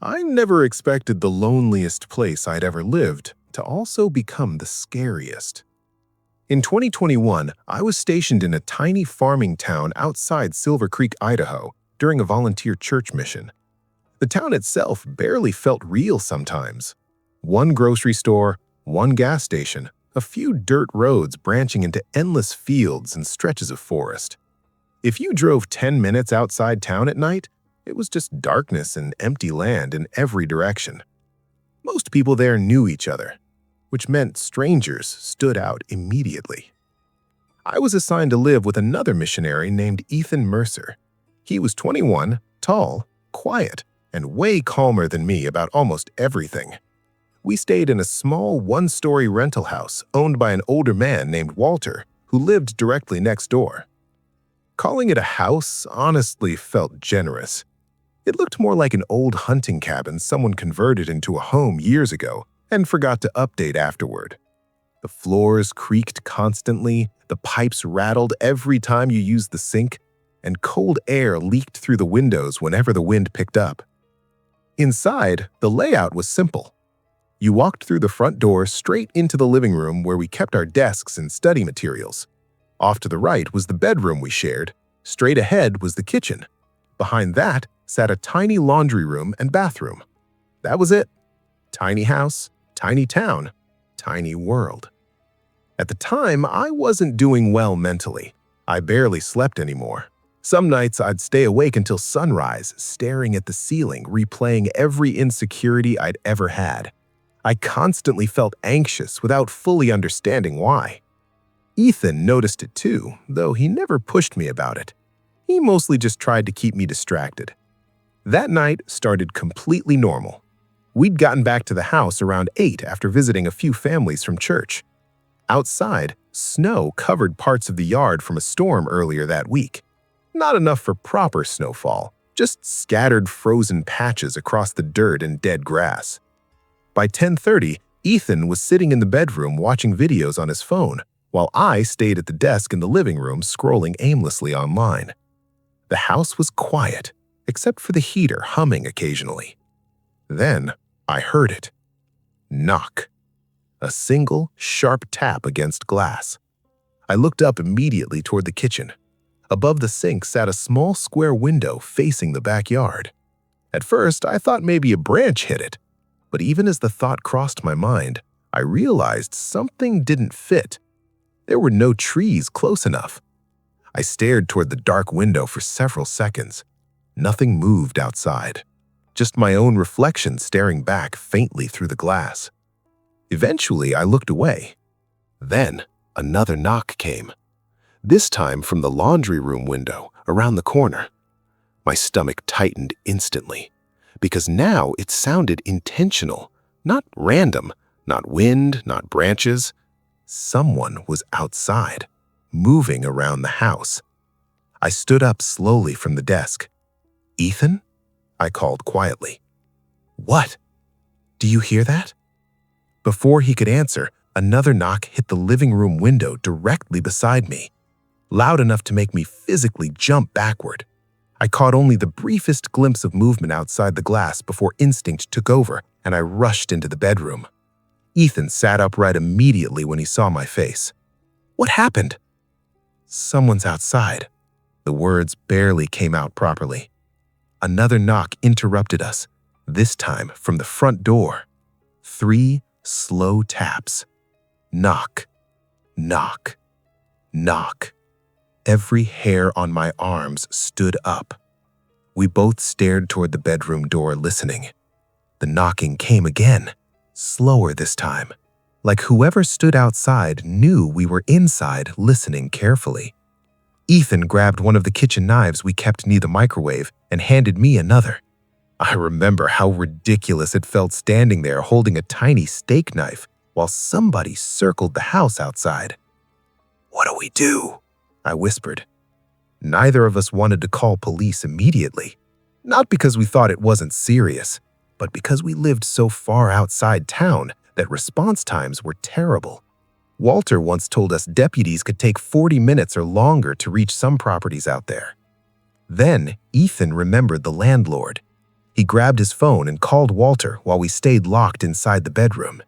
I never expected the loneliest place I'd ever lived to also become the scariest. In 2021, I was stationed in a tiny farming town outside Silver Creek, Idaho, during a volunteer church mission. The town itself barely felt real sometimes. One grocery store, one gas station, a few dirt roads branching into endless fields and stretches of forest. If you drove 10 minutes outside town at night, it was just darkness and empty land in every direction. Most people there knew each other, which meant strangers stood out immediately. I was assigned to live with another missionary named Ethan Mercer. He was 21, tall, quiet, and way calmer than me about almost everything. We stayed in a small one-story rental house owned by an older man named Walter, who lived directly next door. Calling it a house honestly felt generous. It looked more like an old hunting cabin someone converted into a home years ago and forgot to update afterward. The floors creaked constantly, the pipes rattled every time you used the sink, and cold air leaked through the windows whenever the wind picked up. Inside, the layout was simple. You walked through the front door straight into the living room where we kept our desks and study materials. Off to the right was the bedroom we shared. Straight ahead was the kitchen. Behind that sat a tiny laundry room and bathroom. That was it. Tiny house, tiny town, tiny world. At the time, I wasn't doing well mentally. I barely slept anymore. Some nights I'd stay awake until sunrise, staring at the ceiling, replaying every insecurity I'd ever had. I constantly felt anxious without fully understanding why. Ethan noticed it too, though he never pushed me about it. He mostly just tried to keep me distracted. That night started completely normal. We'd gotten back to the house around 8 after visiting a few families from church. Outside, snow covered parts of the yard from a storm earlier that week. Not enough for proper snowfall, just scattered frozen patches across the dirt and dead grass. By 10:30, Ethan was sitting in the bedroom watching videos on his phone, while I stayed at the desk in the living room scrolling aimlessly online. The house was quiet, except for the heater humming occasionally. Then I heard it. Knock. A single, sharp tap against glass. I looked up immediately toward the kitchen. Above the sink sat a small square window facing the backyard. At first, I thought maybe a branch hit it, but even as the thought crossed my mind, I realized something didn't fit. There were no trees close enough. I stared toward the dark window for several seconds. Nothing moved outside. Just my own reflection staring back faintly through the glass. Eventually, I looked away. Then, another knock came. This time from the laundry room window around the corner. My stomach tightened instantly, because now it sounded intentional, not random, not wind, not branches. Someone was outside, moving around the house. I stood up slowly from the desk. "Ethan?" I called quietly. "What? Do you hear that?" Before he could answer, another knock hit the living room window directly beside me, loud enough to make me physically jump backward. I caught only the briefest glimpse of movement outside the glass before instinct took over, and I rushed into the bedroom. Ethan sat upright immediately when he saw my face. "What happened?" "Someone's outside." The words barely came out properly. Another knock interrupted us, this time from the front door. 3 slow taps. Knock, knock, knock. Every hair on my arms stood up. We both stared toward the bedroom door, listening. The knocking came again, slower this time, like whoever stood outside knew we were inside listening carefully. Ethan grabbed one of the kitchen knives we kept near the microwave and handed me another. I remember how ridiculous it felt standing there holding a tiny steak knife while somebody circled the house outside. "What do we do?" I whispered. Neither of us wanted to call police immediately, not because we thought it wasn't serious, but because we lived so far outside town that response times were terrible. Walter once told us deputies could take 40 minutes or longer to reach some properties out there. Then Ethan remembered the landlord. He grabbed his phone and called Walter while we stayed locked inside the bedroom.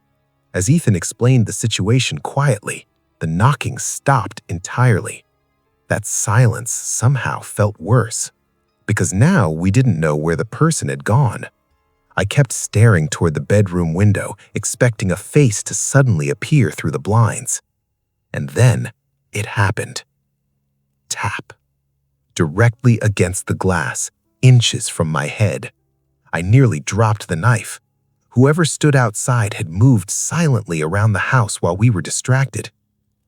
As Ethan explained the situation quietly, the knocking stopped entirely. That silence somehow felt worse, because now we didn't know where the person had gone. I kept staring toward the bedroom window, expecting a face to suddenly appear through the blinds. And then it happened. Tap. Directly against the glass, inches from my head. I nearly dropped the knife. Whoever stood outside had moved silently around the house while we were distracted.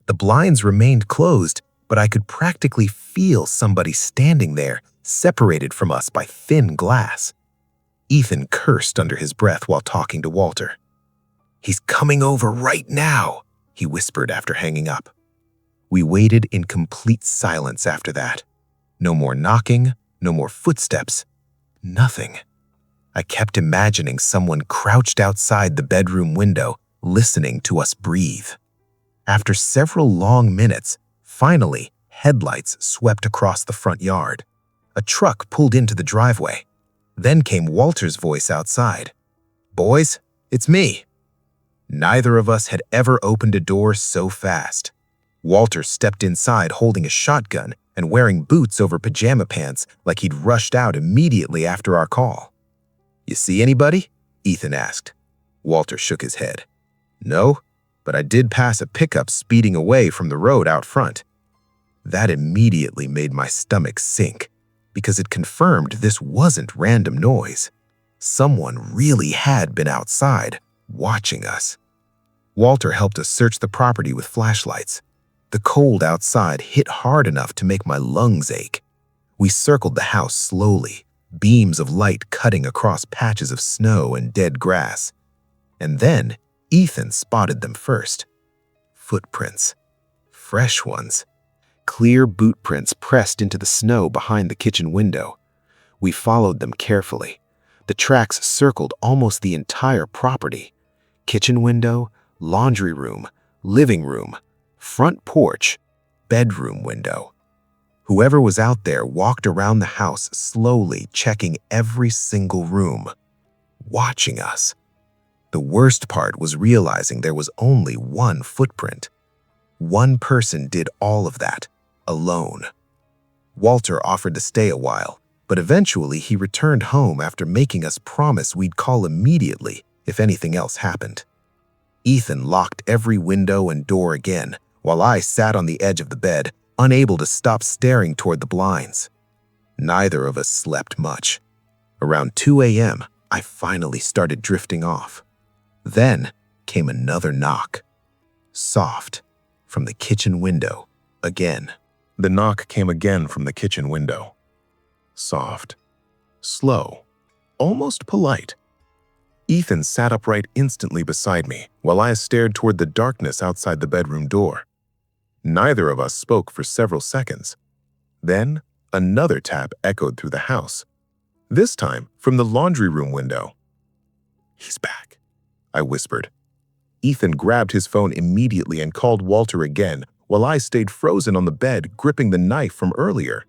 The blinds remained closed, but I could practically feel somebody standing there, separated from us by thin glass. Ethan cursed under his breath while talking to Walter. "He's coming over right now," he whispered after hanging up. We waited in complete silence after that. No more knocking, no more footsteps, nothing. I kept imagining someone crouched outside the bedroom window, listening to us breathe. After several long minutes, finally, headlights swept across the front yard. A truck pulled into the driveway. Then came Walter's voice outside. "Boys, it's me." Neither of us had ever opened a door so fast. Walter stepped inside holding a shotgun and wearing boots over pajama pants like he'd rushed out immediately after our call. "You see anybody?" Ethan asked. Walter shook his head. "No, but I did pass a pickup speeding away from the road out front." That immediately made my stomach sink, because it confirmed this wasn't random noise. Someone really had been outside, watching us. Walter helped us search the property with flashlights. The cold outside hit hard enough to make my lungs ache. We circled the house slowly, beams of light cutting across patches of snow and dead grass. And then Ethan spotted them first. Footprints. Fresh ones. Clear boot prints pressed into the snow behind the kitchen window. We followed them carefully. The tracks circled almost the entire property. Kitchen window, laundry room, living room, front porch, bedroom window. Whoever was out there walked around the house slowly, checking every single room, watching us. The worst part was realizing there was only one footprint. One person did all of that, alone. Walter offered to stay a while, but eventually he returned home after making us promise we'd call immediately if anything else happened. Ethan locked every window and door again, while I sat on the edge of the bed, unable to stop staring toward the blinds. Neither of us slept much. Around 2 a.m., I finally started drifting off. Then came another knock. Soft, from the kitchen window, again. The knock came again from the kitchen window. Soft, slow, almost polite. Ethan sat upright instantly beside me while I stared toward the darkness outside the bedroom door. Neither of us spoke for several seconds. Then, another tap echoed through the house, this time from the laundry room window. "He's back," I whispered. Ethan grabbed his phone immediately and called Walter again, while I stayed frozen on the bed, gripping the knife from earlier.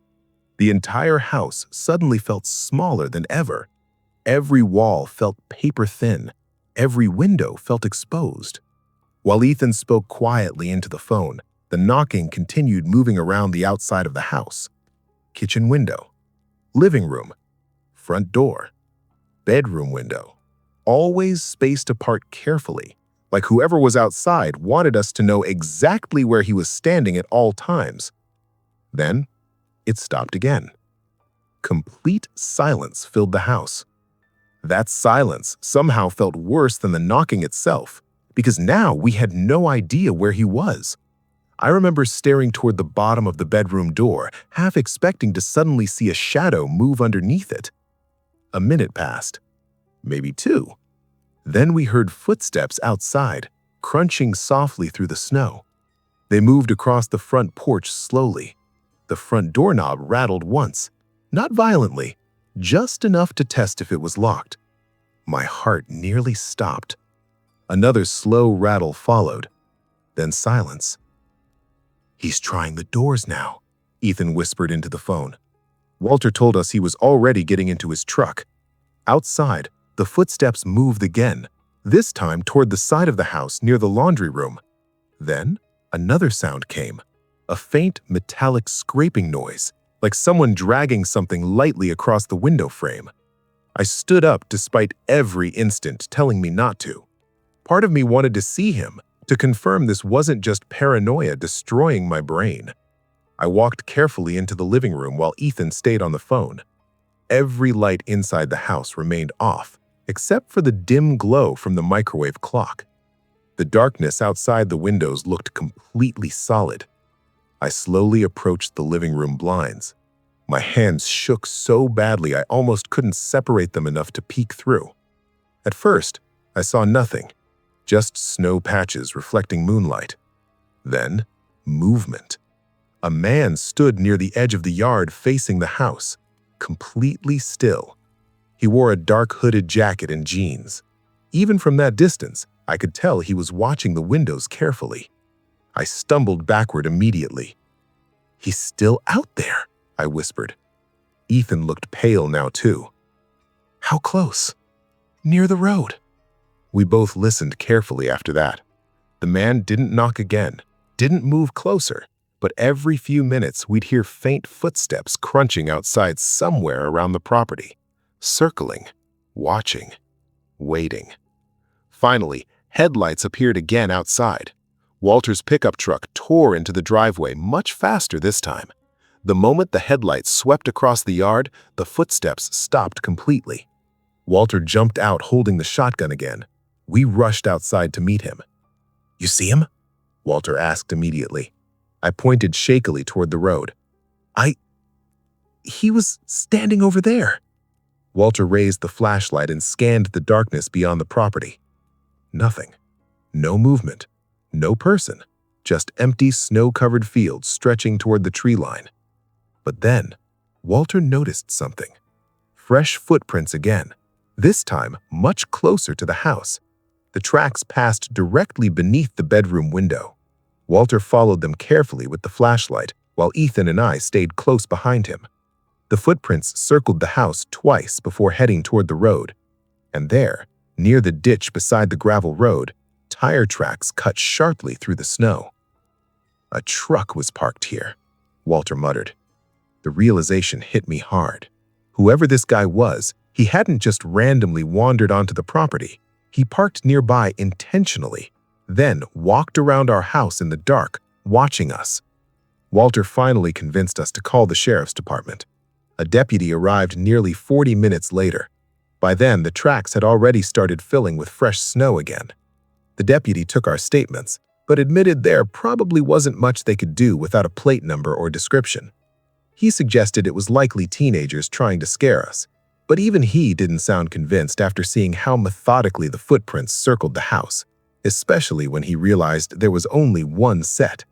The entire house suddenly felt smaller than ever. Every wall felt paper thin. Every window felt exposed. While Ethan spoke quietly into the phone, the knocking continued moving around the outside of the house. Kitchen window, living room, front door, bedroom window, always spaced apart carefully, like whoever was outside wanted us to know exactly where he was standing at all times. Then, it stopped again. Complete silence filled the house. That silence somehow felt worse than the knocking itself, because now we had no idea where he was. I remember staring toward the bottom of the bedroom door, half expecting to suddenly see a shadow move underneath it. A minute passed, maybe 2. Then we heard footsteps outside, crunching softly through the snow. They moved across the front porch slowly. The front doorknob rattled once, not violently, just enough to test if it was locked. My heart nearly stopped. Another slow rattle followed, then silence. "He's trying the doors now," Ethan whispered into the phone. Walter told us he was already getting into his truck. Outside, the footsteps moved again, this time toward the side of the house near the laundry room. Then, another sound came, a faint metallic scraping noise, like someone dragging something lightly across the window frame. I stood up despite every instinct telling me not to. Part of me wanted to see him, to confirm this wasn't just paranoia destroying my brain. I walked carefully into the living room while Ethan stayed on the phone. Every light inside the house remained off, except for the dim glow from the microwave clock. The darkness outside the windows looked completely solid. I slowly approached the living room blinds. My hands shook so badly I almost couldn't separate them enough to peek through. At first, I saw nothing, just snow patches reflecting moonlight. Then, movement. A man stood near the edge of the yard facing the house, completely still. He wore a dark hooded jacket and jeans. Even from that distance, I could tell he was watching the windows carefully. I stumbled backward immediately. "He's still out there," I whispered. Ethan looked pale now too. "How close?" "Near the road." We both listened carefully after that. The man didn't knock again, didn't move closer, but every few minutes we'd hear faint footsteps crunching outside somewhere around the property, circling, watching, waiting. Finally, headlights appeared again outside. Walter's pickup truck tore into the driveway much faster this time. The moment the headlights swept across the yard, the footsteps stopped completely. Walter jumped out holding the shotgun again. We rushed outside to meet him. "You see him?" Walter asked immediately. I pointed shakily toward the road. He was standing over there." Walter raised the flashlight and scanned the darkness beyond the property. Nothing. No movement. No person. Just empty snow-covered fields stretching toward the tree line. But then, Walter noticed something. Fresh footprints again, this time much closer to the house. The tracks passed directly beneath the bedroom window. Walter followed them carefully with the flashlight, while Ethan and I stayed close behind him. The footprints circled the house twice before heading toward the road. And there, near the ditch beside the gravel road, tire tracks cut sharply through the snow. "A truck was parked here," Walter muttered. The realization hit me hard. Whoever this guy was, he hadn't just randomly wandered onto the property. He parked nearby intentionally, then walked around our house in the dark, watching us. Walter finally convinced us to call the sheriff's department. A deputy arrived nearly 40 minutes later. By then, the tracks had already started filling with fresh snow again. The deputy took our statements, but admitted there probably wasn't much they could do without a plate number or description. He suggested it was likely teenagers trying to scare us, but even he didn't sound convinced after seeing how methodically the footprints circled the house, especially when he realized there was only one set.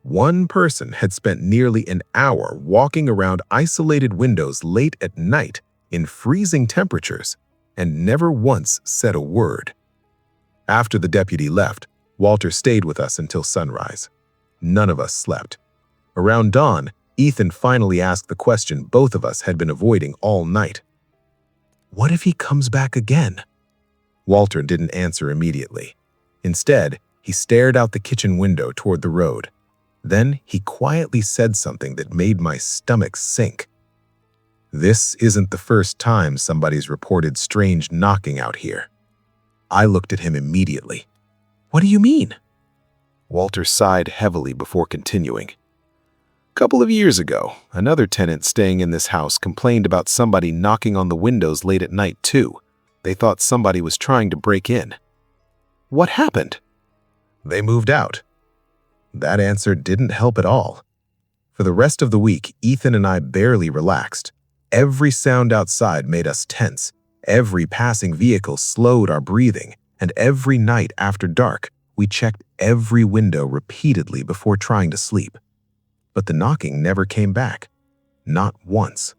One person had spent nearly an hour walking around isolated windows late at night in freezing temperatures and never once said a word. After the deputy left, Walter stayed with us until sunrise. None of us slept. Around dawn, Ethan finally asked the question both of us had been avoiding all night. "What if he comes back again?" Walter didn't answer immediately. Instead, he stared out the kitchen window toward the road. Then he quietly said something that made my stomach sink. "This isn't the first time somebody's reported strange knocking out here." I looked at him immediately. "What do you mean?" Walter sighed heavily before continuing. "Couple of years ago, another tenant staying in this house complained about somebody knocking on the windows late at night too. They thought somebody was trying to break in." "What happened?" "They moved out." That answer didn't help at all. For the rest of the week, Ethan and I barely relaxed. Every sound outside made us tense. Every passing vehicle slowed our breathing, and every night after dark, we checked every window repeatedly before trying to sleep. But the knocking never came back. Not once.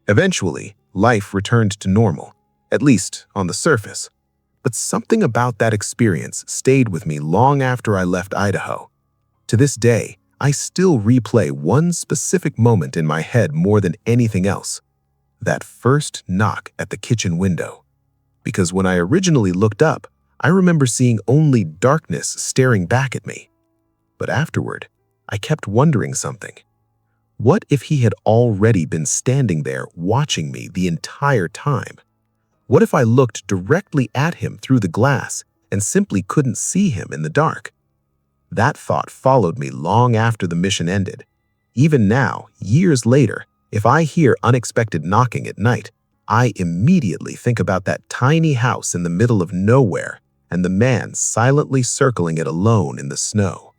Eventually, life returned to normal, at least on the surface. But something about that experience stayed with me long after I left Idaho. To this day, I still replay one specific moment in my head more than anything else. That first knock at the kitchen window. Because when I originally looked up, I remember seeing only darkness staring back at me. But afterward, I kept wondering something. What if he had already been standing there watching me the entire time? What if I looked directly at him through the glass and simply couldn't see him in the dark? That thought followed me long after the mission ended. Even now, years later, if I hear unexpected knocking at night, I immediately think about that tiny house in the middle of nowhere and the man silently circling it alone in the snow.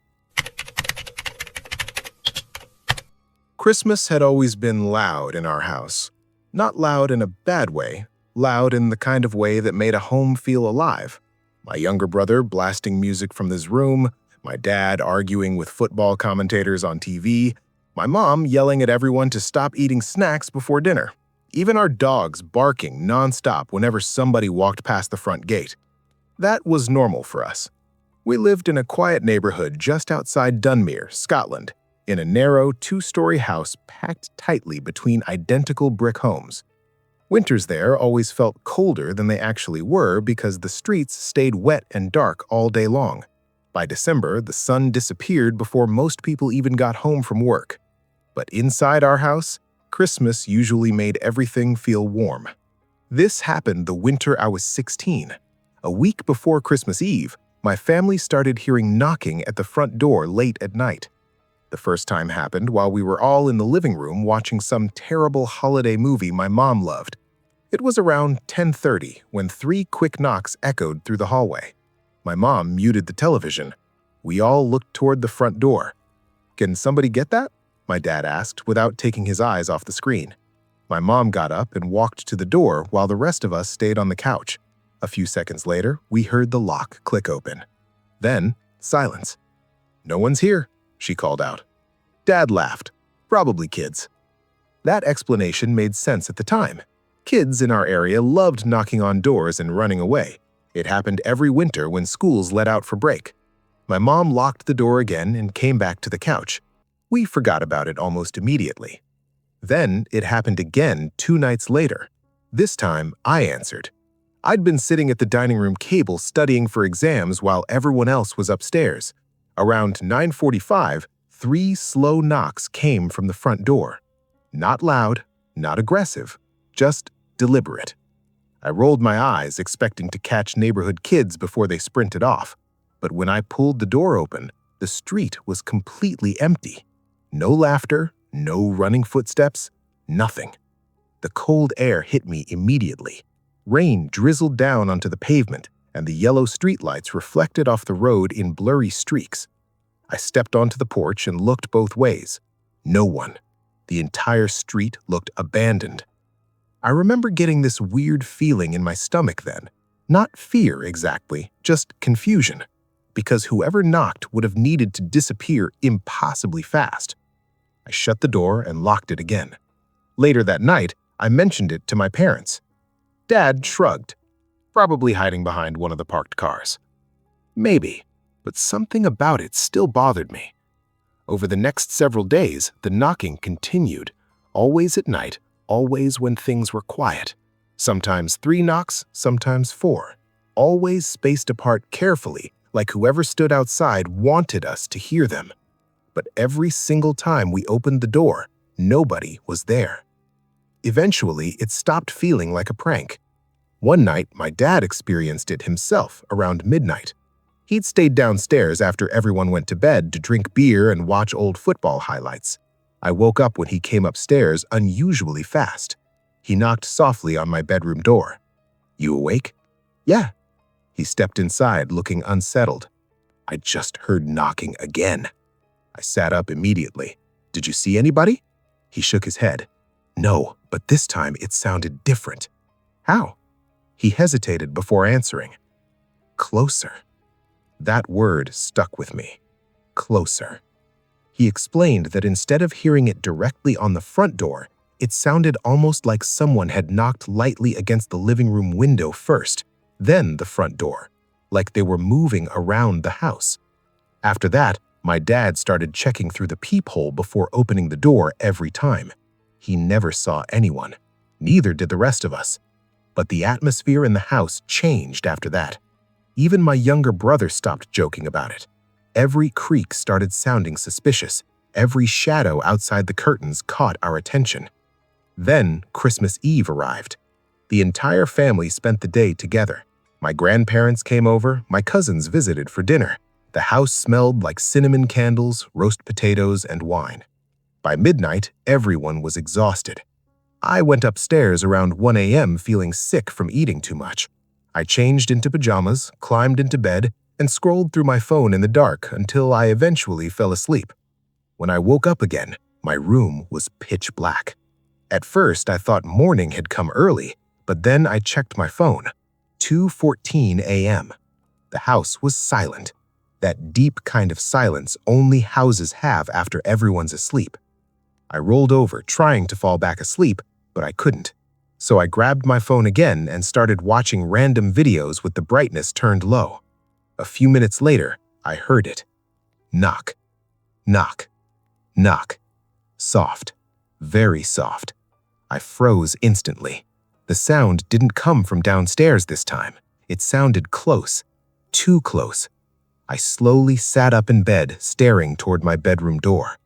Christmas had always been loud in our house. Not loud in a bad way, loud in the kind of way that made a home feel alive. My younger brother blasting music from his room, my dad arguing with football commentators on TV, my mom yelling at everyone to stop eating snacks before dinner. Even our dogs barking nonstop whenever somebody walked past the front gate. That was normal for us. We lived in a quiet neighborhood just outside Dunmere, Scotland, in a narrow two-story house packed tightly between identical brick homes. Winters there always felt colder than they actually were because the streets stayed wet and dark all day long. By December, the sun disappeared before most people even got home from work. But inside our house, Christmas usually made everything feel warm. This happened the winter I was 16. A week before Christmas Eve, my family started hearing knocking at the front door late at night. The first time happened while we were all in the living room watching some terrible holiday movie my mom loved. It was around 10:30 when 3 quick knocks echoed through the hallway. My mom muted the television. We all looked toward the front door. "Can somebody get that?" my dad asked without taking his eyes off the screen. My mom got up and walked to the door while the rest of us stayed on the couch. A few seconds later, we heard the lock click open. Then, silence. "No one's here," she called out. Dad laughed. "Probably kids." That explanation made sense at the time. Kids in our area loved knocking on doors and running away. It happened every winter when schools let out for break. My mom locked the door again and came back to the couch. We forgot about it almost immediately. Then it happened again 2 nights later. This time, I answered. I'd been sitting at the dining room table studying for exams while everyone else was upstairs. Around 9:45, 3 slow knocks came from the front door. Not loud, not aggressive, just deliberate. I rolled my eyes, expecting to catch neighborhood kids before they sprinted off. But when I pulled the door open, the street was completely empty. No laughter, no running footsteps, nothing. The cold air hit me immediately. Rain drizzled down onto the pavement, and the yellow streetlights reflected off the road in blurry streaks. I stepped onto the porch and looked both ways. No one. The entire street looked abandoned. I remember getting this weird feeling in my stomach then. Not fear exactly, just confusion. Because whoever knocked would have needed to disappear impossibly fast. I shut the door and locked it again. Later that night, I mentioned it to my parents. Dad shrugged, probably hiding behind one of the parked cars. Maybe, but something about it still bothered me. Over the next several days, the knocking continued, always at night, always when things were quiet. Sometimes 3 knocks, sometimes 4, always spaced apart carefully, like whoever stood outside wanted us to hear them. But every single time we opened the door, nobody was there. Eventually, it stopped feeling like a prank. One night, my dad experienced it himself around midnight. He'd stayed downstairs after everyone went to bed to drink beer and watch old football highlights. I woke up when he came upstairs unusually fast. He knocked softly on my bedroom door. "You awake?" "Yeah." He stepped inside, looking unsettled. I just heard knocking again. I sat up immediately. "Did you see anybody?" He shook his head. "No, but this time it sounded different." "How?" He hesitated before answering. "Closer." That word stuck with me. Closer. He explained that instead of hearing it directly on the front door, it sounded almost like someone had knocked lightly against the living room window first, then the front door, like they were moving around the house. After that, my dad started checking through the peephole before opening the door every time. He never saw anyone. Neither did the rest of us. But the atmosphere in the house changed after that. Even my younger brother stopped joking about it. Every creak started sounding suspicious. Every shadow outside the curtains caught our attention. Then Christmas Eve arrived. The entire family spent the day together. My grandparents came over, my cousins visited for dinner. The house smelled like cinnamon candles, roast potatoes, and wine. By midnight, everyone was exhausted. I went upstairs around 1 a.m. feeling sick from eating too much. I changed into pajamas, climbed into bed, and scrolled through my phone in the dark until I eventually fell asleep. When I woke up again, my room was pitch black. At first, I thought morning had come early, but then I checked my phone. 2:14 a.m. The house was silent. That deep kind of silence only houses have after everyone's asleep. I rolled over, trying to fall back asleep, but I couldn't. So I grabbed my phone again and started watching random videos with the brightness turned low. A few minutes later, I heard it. Knock. Knock. Knock. Soft. Very soft. I froze instantly. The sound didn't come from downstairs this time. It sounded close. Too close. I slowly sat up in bed, staring toward my bedroom door.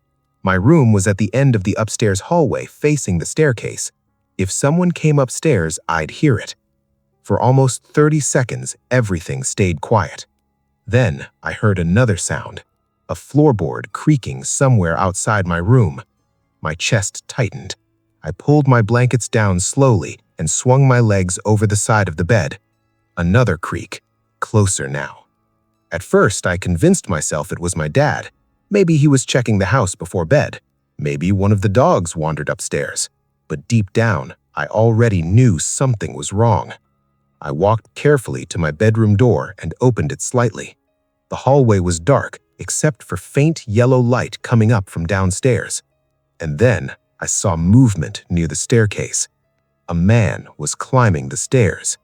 My room was at the end of the upstairs hallway, facing the staircase. If someone came upstairs, I'd hear it. For almost 30 seconds, everything stayed quiet. Then I heard another sound, a floorboard creaking somewhere outside my room. My chest tightened. I pulled my blankets down slowly and swung my legs over the side of the bed. Another creak, closer now. At first, I convinced myself it was my dad. Maybe he was checking the house before bed. Maybe one of the dogs wandered upstairs. But deep down, I already knew something was wrong. I walked carefully to my bedroom door and opened it slightly. The hallway was dark, except for faint yellow light coming up from downstairs. And then I saw movement near the staircase. A man was climbing the stairs.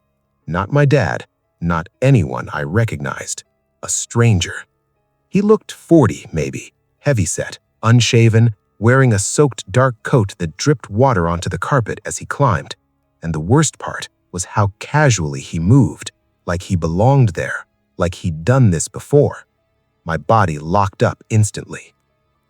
Not my dad, not anyone I recognized. A stranger. He looked 40, maybe, heavyset, unshaven, wearing a soaked dark coat that dripped water onto the carpet as he climbed. And the worst part was how casually he moved, like he belonged there, like he'd done this before. My body locked up instantly.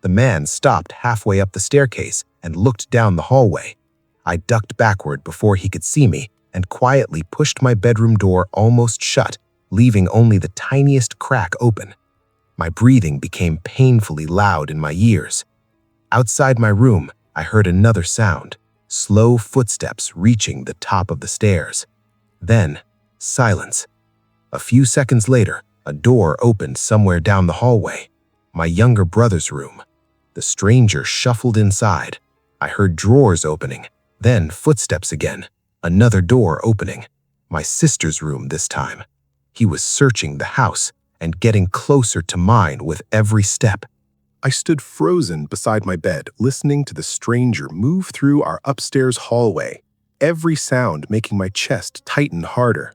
The man stopped halfway up the staircase and looked down the hallway. I ducked backward before he could see me and quietly pushed my bedroom door almost shut, leaving only the tiniest crack open. My breathing became painfully loud in my ears. Outside my room, I heard another sound, slow footsteps reaching the top of the stairs. Then, silence. A few seconds later, a door opened somewhere down the hallway. My younger brother's room. The stranger shuffled inside. I heard drawers opening, then footsteps again. Another door opening. My sister's room this time. He was searching the house and getting closer to mine with every step. I stood frozen beside my bed, listening to the stranger move through our upstairs hallway, every sound making my chest tighten harder.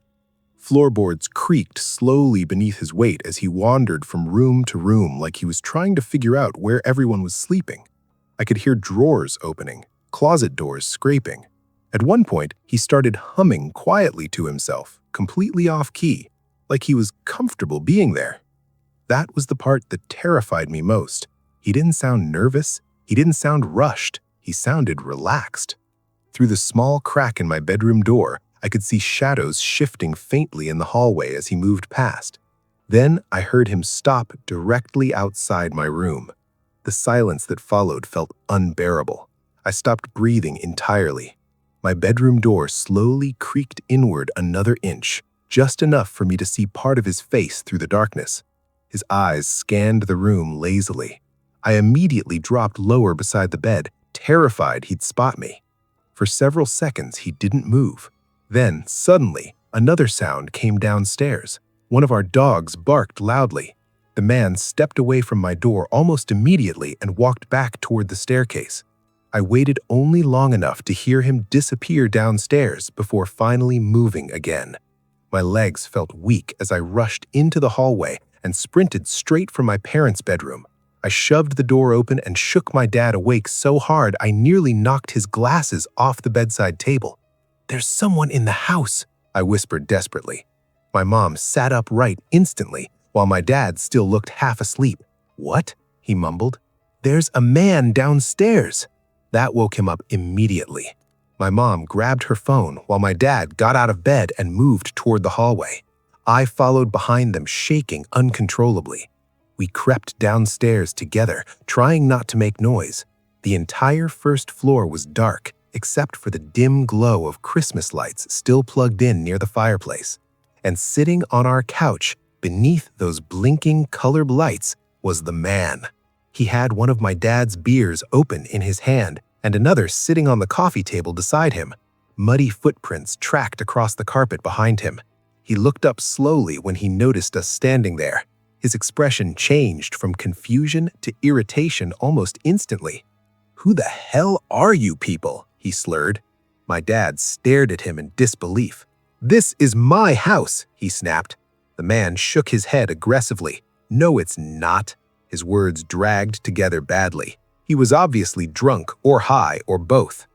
Floorboards creaked slowly beneath his weight as he wandered from room to room like he was trying to figure out where everyone was sleeping. I could hear drawers opening, closet doors scraping. At one point, he started humming quietly to himself, completely off-key, like he was comfortable being there. That was the part that terrified me most. He didn't sound nervous. He didn't sound rushed. He sounded relaxed. Through the small crack in my bedroom door, I could see shadows shifting faintly in the hallway as he moved past. Then I heard him stop directly outside my room. The silence that followed felt unbearable. I stopped breathing entirely. My bedroom door slowly creaked inward another inch, just enough for me to see part of his face through the darkness. His eyes scanned the room lazily. I immediately dropped lower beside the bed, terrified he'd spot me. For several seconds, he didn't move. Then, suddenly, another sound came downstairs. One of our dogs barked loudly. The man stepped away from my door almost immediately and walked back toward the staircase. I waited only long enough to hear him disappear downstairs before finally moving again. My legs felt weak as I rushed into the hallway and sprinted straight for my parents' bedroom. I shoved the door open and shook my dad awake so hard I nearly knocked his glasses off the bedside table. "There's someone in the house," I whispered desperately. My mom sat upright instantly, while my dad still looked half asleep. "What?" he mumbled. "There's a man downstairs." That woke him up immediately. My mom grabbed her phone while my dad got out of bed and moved toward the hallway. I followed behind them, shaking uncontrollably. We crept downstairs together, trying not to make noise. The entire first floor was dark, except for the dim glow of Christmas lights still plugged in near the fireplace. And sitting on our couch, beneath those blinking colored lights, was the man. He had one of my dad's beers open in his hand and another sitting on the coffee table beside him. Muddy footprints tracked across the carpet behind him. He looked up slowly when he noticed us standing there. His expression changed from confusion to irritation almost instantly. "Who the hell are you people?" he slurred. My dad stared at him in disbelief. "This is my house," he snapped. The man shook his head aggressively. "No, it's not." His words dragged together badly. He was obviously drunk or high or both.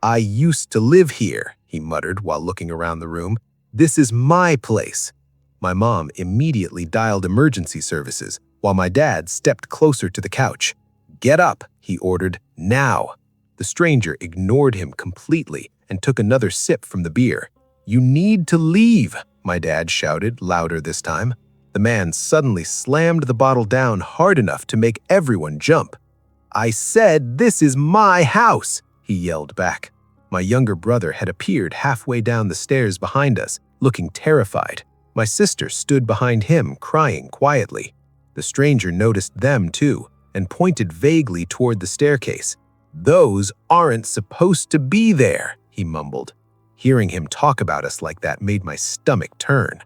"I used to live here," he muttered while looking around the room. "This is my place." My mom immediately dialed emergency services while my dad stepped closer to the couch. "Get up," he ordered, "now." The stranger ignored him completely and took another sip from the beer. "You need to leave," my dad shouted, louder this time. The man suddenly slammed the bottle down hard enough to make everyone jump. "I said this is my house," he yelled back. My younger brother had appeared halfway down the stairs behind us, looking terrified. My sister stood behind him, crying quietly. The stranger noticed them too and pointed vaguely toward the staircase. "Those aren't supposed to be there," he mumbled. Hearing him talk about us like that made my stomach turn.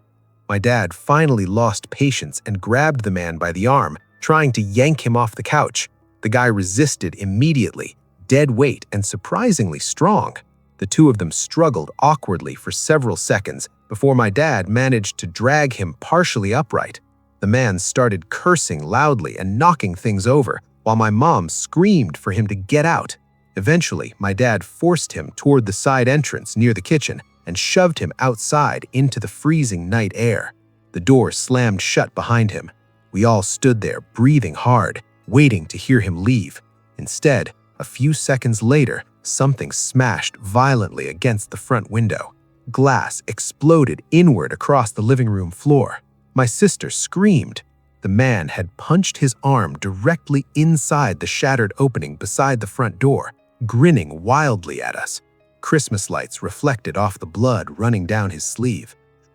My dad finally lost patience and grabbed the man by the arm, trying to yank him off the couch. The guy resisted immediately, dead weight and surprisingly strong. The two of them struggled awkwardly for several seconds before my dad managed to drag him partially upright. The man started cursing loudly and knocking things over, while my mom screamed for him to get out. Eventually, my dad forced him toward the side entrance near the kitchen and shoved him outside into the freezing night air. The door slammed shut behind him. We all stood there, breathing hard, waiting to hear him leave. Instead, a few seconds later, something smashed violently against the front window. Glass exploded inward across the living room floor. My sister screamed. The man had punched his arm directly inside the shattered opening beside the front door, grinning wildly at us. Christmas lights reflected off the blood running down his sleeve.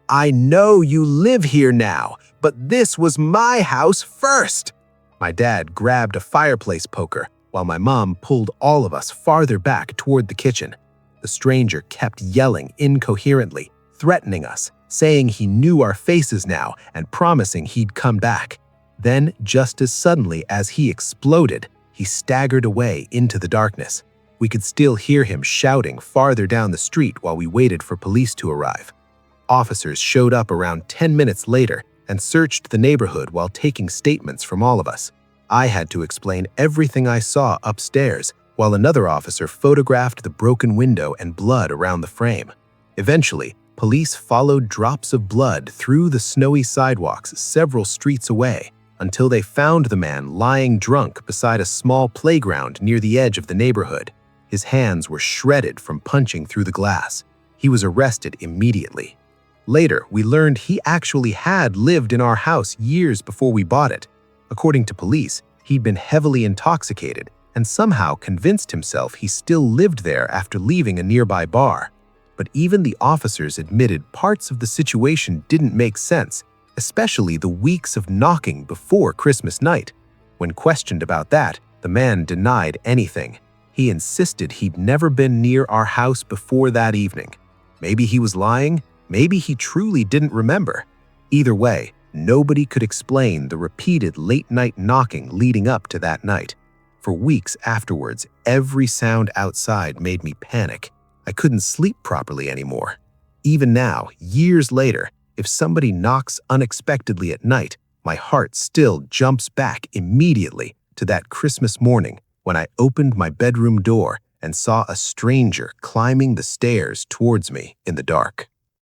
"I know you live here now, but this was my house first." My dad grabbed a fireplace poker while my mom pulled all of us farther back toward the kitchen. The stranger kept yelling incoherently, threatening us, saying he knew our faces now and promising he'd come back. Then, just as suddenly as he exploded, he staggered away into the darkness. We could still hear him shouting farther down the street while we waited for police to arrive. Officers showed up around 10 minutes later and searched the neighborhood while taking statements from all of us. I had to explain everything I saw upstairs, while another officer photographed the broken window and blood around the frame. Eventually, police followed drops of blood through the snowy sidewalks several streets away until they found the man lying drunk beside a small playground near the edge of the neighborhood. His hands were shredded from punching through the glass. He was arrested immediately. Later, we learned he actually had lived in our house years before we bought it. According to police, he'd been heavily intoxicated and somehow convinced himself he still lived there after leaving a nearby bar. But even the officers admitted parts of the situation didn't make sense, especially the weeks of knocking before Christmas night. When questioned about that, the man denied anything. He insisted he'd never been near our house before that evening. Maybe he was lying, maybe he truly didn't remember. Either way, nobody could explain the repeated late-night knocking leading up to that night. For weeks afterwards, every sound outside made me panic. I couldn't sleep properly anymore. Even now, years later, if somebody knocks unexpectedly at night, my heart still jumps back immediately, to that Christmas morning when I opened my bedroom door and saw a stranger climbing the stairs towards me in the dark.